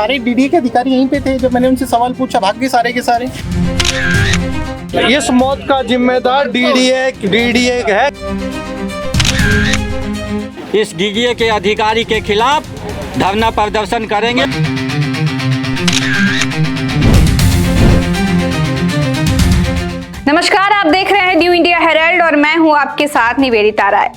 सारे डीडीए के अधिकारी यहीं पे थे। जब मैंने उनसे सवाल पूछा भाग गए सारे के सारे। इस मौत का जिम्मेदार डीडीए है। इस डीडीए के अधिकारी के खिलाफ धरना प्रदर्शन करेंगे। नमस्कार, आप देख रहे हैं न्यू इंडिया हेराल्ड और मैं हूं आपके साथ निवेदिता राय।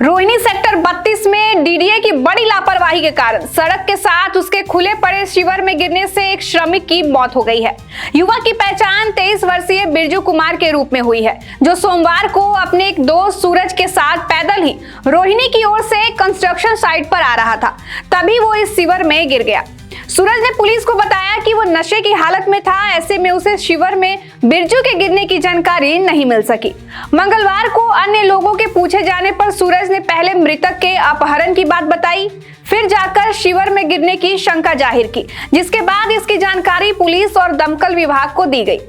रोहिणी सेक्टर 32 में डीडीए की बड़ी लापरवाही के कारण सड़क के साथ उसके खुले पड़े शिविर में गिरने से एक श्रमिक की मौत हो गई है। युवक की पहचान 23 वर्षीय बिरजू कुमार के रूप में हुई है, जो सोमवार को अपने एक दोस्त सूरज के साथ पैदल ही रोहिणी की ओर से कंस्ट्रक्शन साइट पर आ रहा था, तभी वो इस शिविर में गिर गया। सूरज ने पुलिस को बताया कि वो नशे की हालत में था, ऐसे में उसे शिविर में बिरजू के गिरने की जानकारी नहीं मिल सकी। मंगलवार को अन्य लोगों के पूछे जाने पर सूरज ने पहले मृतक के अपहरण की बात बताई, फिर जाकर शिविर में गिरने की शंका जाहिर की, जिसके बाद इसकी जानकारी पुलिस और दमकल विभाग को दी गई।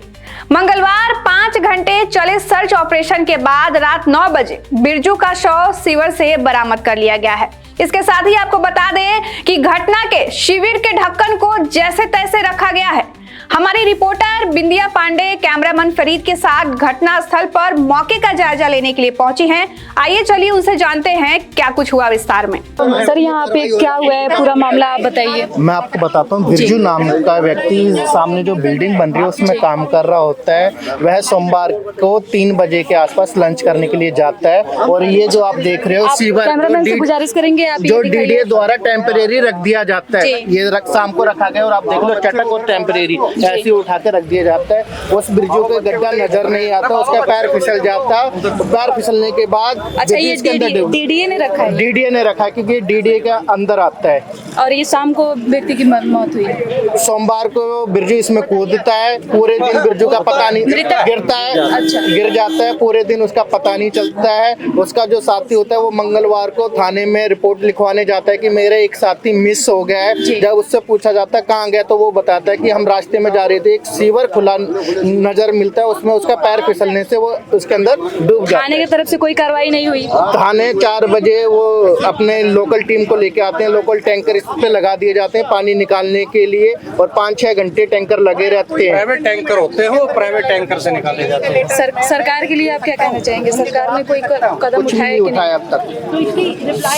मंगलवार 5 घंटे चले सर्च ऑपरेशन के बाद रात 9 बजे बिरजू का शव शिविर से बरामद कर लिया गया है। इसके साथ ही आपको बता दें कि घटना के शिविर के ढक्कन को जैसे तैसे रखा गया है। हमारी रिपोर्टर बिंदिया पांडे कैमरामैन फरीद के साथ घटना स्थल पर मौके का जायजा लेने के लिए पहुंची हैं। आइए चलिए उनसे जानते हैं क्या कुछ हुआ विस्तार में। सर, यहाँ पे क्या हुआ है, पूरा मामला आप बताइए। मैं आपको बताता हूँ। बिरजू नाम का व्यक्ति सामने जो बिल्डिंग बन रही है उसमें काम कर रहा होता है। वह सोमवार को 3 बजे के आसपास लंच करने के लिए जाता है और ये जो आप देख रहे हो कैमरामैन से गुजारिश करेंगे आप जो डीडीए द्वारा टेम्परेरी रख दिया जाता है, ये शाम को रखा गया और आप देख लो चटक और टेम्परेरी ऐसे उठा के रख दिया जाता है। उस बिरजू के गड्ढा नजर नहीं आता, उसका पैर फिसल जाता। पैर फिसलने के बाद अच्छा, ये डीडीए ने रखा है। डीडीए ने रखा है क्योंकि डीडीए के अंदर आता है। और ये शाम को व्यक्ति की मौत हुई है। सोमवार को बिरजू इसमें कूदता है, पूरे दिन बिरजू का पता नहीं, गिरता है। अच्छा। गिर जाता है, पूरे दिन उसका पता नहीं चलता है। उसका जो साथी होता है वो मंगलवार को थाने में रिपोर्ट लिखवाने जाता है कि मेरे एक साथी मिस हो गया है। जब उससे पूछा जाता है कहाँ गया, तो वो बताता है कि हम रास्ते में जा रहे थे, एक सीवर खुला नजर मिलता है, उसमें उसका पैर फिसलने से वो उसके अंदर डूब जाता है। थाने की तरफ से कोई कार्रवाई नहीं हुई। थाने 4 बजे वो अपने लोकल टीम को लेके आते हैं। लोकल टैंकर इस पे लगा दिए जाते हैं पानी निकालने के लिए और 5-6 घंटे टैंकर लगे रहते हैं। प्राइवेट टैंकर होते हैं, वो प्राइवेट टैंकर से निकाले जाते हैं। सरकार के लिए आप क्या कहना चाहेंगे? सरकार ने कोई कदम कुछ उठाया नहीं कि उठाया अब तक।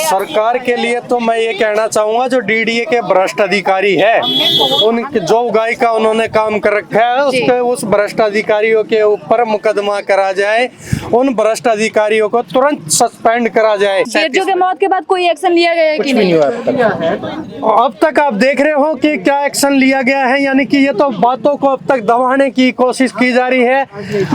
सरकार के लिए तो मैं ये कहना चाहूंगा, जो डीडीए के भ्रष्ट अधिकारी है, उनके जो उगाई का उन्होंने काम कर रखा है, उसके उस भ्रष्ट अधिकारियों के ऊपर मुकदमा करा जाए। उन भ्रष्ट अधिकारियों को तुरंत सस्पेंड करा जाए। बिरजू के मौत के बाद कोई एक्शन लिया गया है कि नहीं? अब तक आप देख रहे हो कि क्या एक्शन लिया गया है, यानी कि ये तो बातों को अब तक दबाने की कोशिश की जा रही है।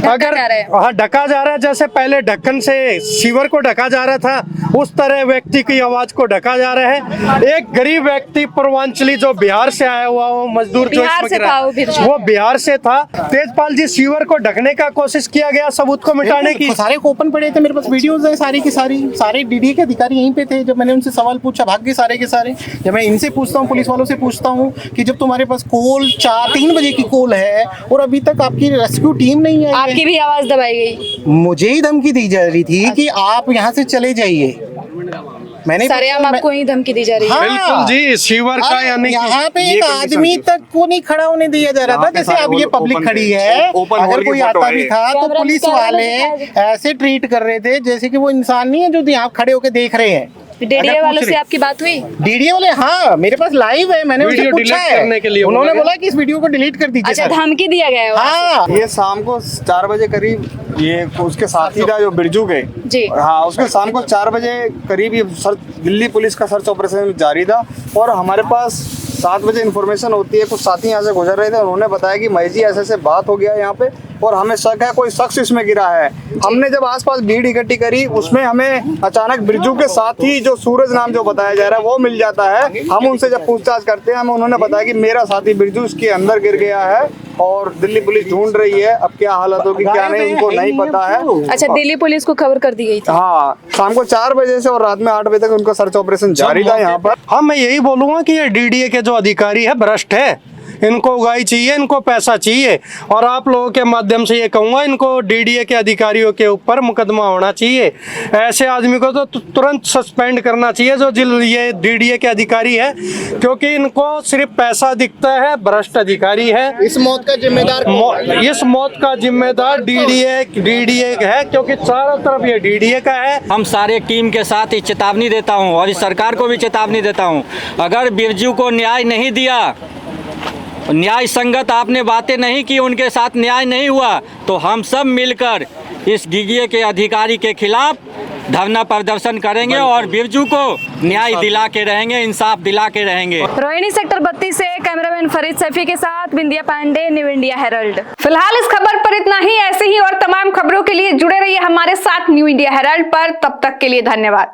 अगर हाँ, ढका जा रहा है, जैसे पहले ढक्कन से शिविर को ढका जा रहा था, उस तरह व्यक्ति की आवाज को ढका जा रहा है। एक गरीब व्यक्ति पूर्वांचली जो बिहार से आया हुआ वो मजदूर जो इसमें गिरा, वो बिहार से था। तेजपाल जी शिविर को ढकने का कोशिश किया गया, सबूत को मिटाने की। सारे ओपन पड़े थे, मेरे पास वीडियोस है सारी की सारी। सारे डीडीए के अधिकारी यहीं पे थे। जब मैंने उनसे सवाल पूछा भाग गए सारे के सारे। जब मैं इनसे पूछता हूँ, पुलिस वालों से पूछता हूँ कि जब तुम्हारे पास कॉल 3 बजे की कॉल है और अभी तक आपकी रेस्क्यू टीम नहीं आई, आपकी भी आवाज दबाई गई। मुझे ही धमकी दी जा रही थी कि आप यहाँ से चले जाइए। मैंने सरेआम आपको ही धमकी दी जा रही है। हाँ, बिल्कुल जी, शिविर का यानी यहाँ पे एक आदमी तक को नहीं खड़ा होने दिया जा रहा था। जैसे अब ये पब्लिक खड़ी है, अगर कोई आता भी था तो पुलिस वाले ऐसे ट्रीट कर रहे थे जैसे कि वो इंसान नहीं है जो यहाँ खड़े होके देख रहे हैं। डीडीए वालों से आपकी बात हुई? डीडीए वाले, हाँ, मेरे पास लाइव है, मैंने उनसे पूछा है, करने के लिए उन्होंने बोला कि इस वीडियो को डिलीट कर दीजिए। अच्छा, धमकी दिया गया है? हाँ, ये शाम को 4 बजे करीब ये उसके साथी था जो बिरजू के जी, हाँ, उसके शाम को 4 बजे करीब ये दिल्ली पुलिस का सर्च ऑपरेशन जारी था और हमारे पास 7 बजे इन्फॉर्मेशन होती है। कुछ साथी यहाँ से गुजर रहे थे, उन्होंने बताया कि मई जी ऐसे बात हो गया यहाँ पे और हमें शक है कोई शख्स इसमें गिरा है। हमने जब आसपास भीड़ इकट्ठी करी, उसमें हमें अचानक बिरजू के साथ ही जो सूरज नाम जो बताया जा रहा है वो मिल जाता है। हम उनसे जब पूछताछ करते हैं, हमें उन्होंने बताया कि मेरा साथी बिरजू इसके अंदर गिर गया है और दिल्ली पुलिस ढूंढ रही है। अब क्या हालत होगी क्या नहीं उनको नहीं पता है। अच्छा, दिल्ली पुलिस को खबर कर दी गई थी? हाँ, शाम को 4 बजे से और रात में 8 बजे तक उनका सर्च ऑपरेशन जारी था यहाँ पर। हाँ, मैं यही बोलूंगा कि ये डीडीए के जो अधिकारी है भ्रष्ट है। इनको उगाई चाहिए, इनको पैसा चाहिए। और आप लोगों के माध्यम से ये कहूँगा, इनको डीडीए के अधिकारियों के ऊपर मुकदमा होना चाहिए। ऐसे आदमी को तो तुरंत सस्पेंड करना चाहिए जो ये डीडीए के अधिकारी है, क्योंकि इनको सिर्फ पैसा दिखता है, भ्रष्ट अधिकारी है। इस मौत का जिम्मेदार इस मौत का जिम्मेदार डीडीए है, क्योंकि चारों तरफ ये डीडीए का है। हम सारे टीम के साथ ही चेतावनी देता हूं और इस सरकार को भी चेतावनी देता हूं, अगर बिरजू को न्याय नहीं दिया, न्याय संगत आपने बातें नहीं की, उनके साथ न्याय नहीं हुआ, तो हम सब मिलकर इस डीडीए के अधिकारी के खिलाफ धरना प्रदर्शन करेंगे और बिरजू को न्याय दिला के रहेंगे, इंसाफ दिला के रहेंगे। रोहिणी सेक्टर 32 से कैमरामैन फरीद सैफी के साथ बिंदिया पांडे, न्यू इंडिया हेराल्ड। फिलहाल इस खबर पर इतना ही। ऐसे ही और तमाम खबरों के लिए जुड़े रहिए हमारे साथ न्यू इंडिया हेराल्ड पर। तब तक के लिए धन्यवाद।